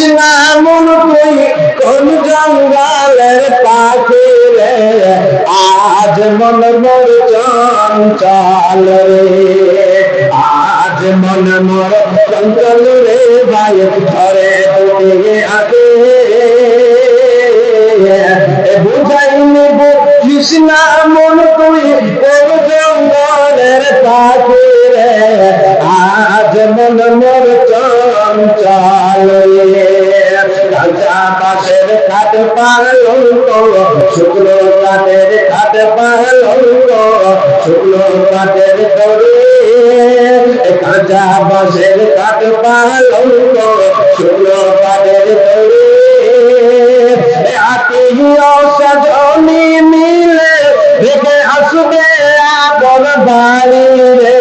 কৃষ্ণা মন তুই কোন জঙ্গলের পাখি রে, আজ মন মোর চঞ্চল রে, আজ মন মোর চঞ্চল রে ভাই ঘরে দুটি আগে বুঝাইনি কৃষ্ণা মন তুই কোন জঙ্গলের পাখি রে, আজ মন মোর চঞ্চল রে। রাজা বাসের খাট পালঙ্ক শুক্লো কাঠের খাট পালঙ্ক শুক্লো কাঠের তরে, রাজা বাসের খাট পালঙ্ক শুক্লো কাঠের তরে, আত্মীয় স্বজনী মিলে রেখে আসবে আপন বাড়ি রে,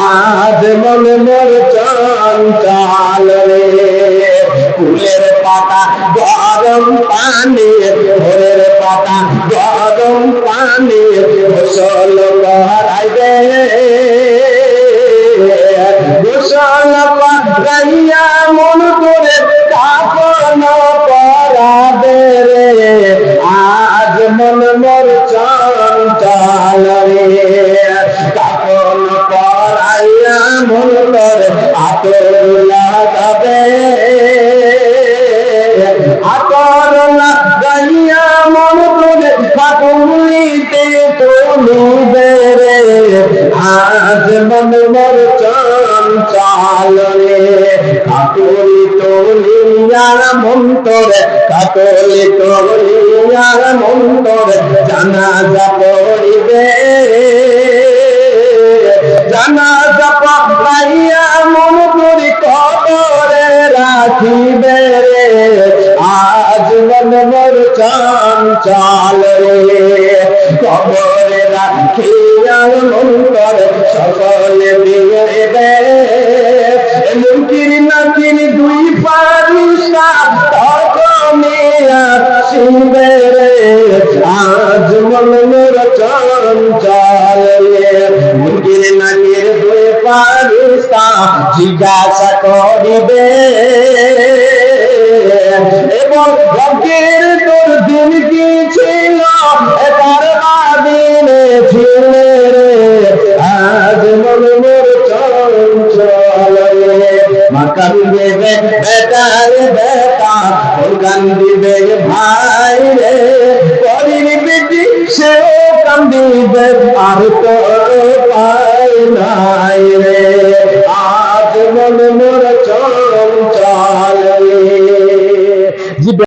আজ মন মোর চঞ্চল রে। ফুলের পাতা গরম পানি, ভোরের পাতা গরম পানি গোসল করাইবে, গোসল করাইয়া মন করে কাপন পরাবে রে, আজ মন মোর চঞ্চল রে। কাপন পরাইয়া মন করে আতর লাগাবে, আতর লাগাইয়া মন করে কাটুলিতে তুলিবে রে, আজ মন মোর চঞ্চল রে। কাটুলি তুলিয়ার মন্তরে, কাটুলি তুলিয়ার মন্তরে জানাজা পড়িবে, জানাজা পড়াইয়া মন করি কবরে রাখিবে রে, আজ মন মোর চঞ্চল রে। কবরে রাখিয়া মন করে সকলে বিড়বে, মুকির নাকির দুই পারিসা তখনে আসিবে রে, আজ মন মোর চঞ্চল রে। মুকির নাকির দুই পারিসা জিজ্ঞাসা করিবে, এবং রকের তোর দিন কি ছিল তার বাদিনে ছিলে রে, আজ মন মোর চঞ্চল রে। মা কান্দিবে বেটার বেটা, কান্দিবে ভাই রে, পরির বেটি সেও কান্দিবে আর তো পায় নাই রে, আজ মন মোর চঞ্চল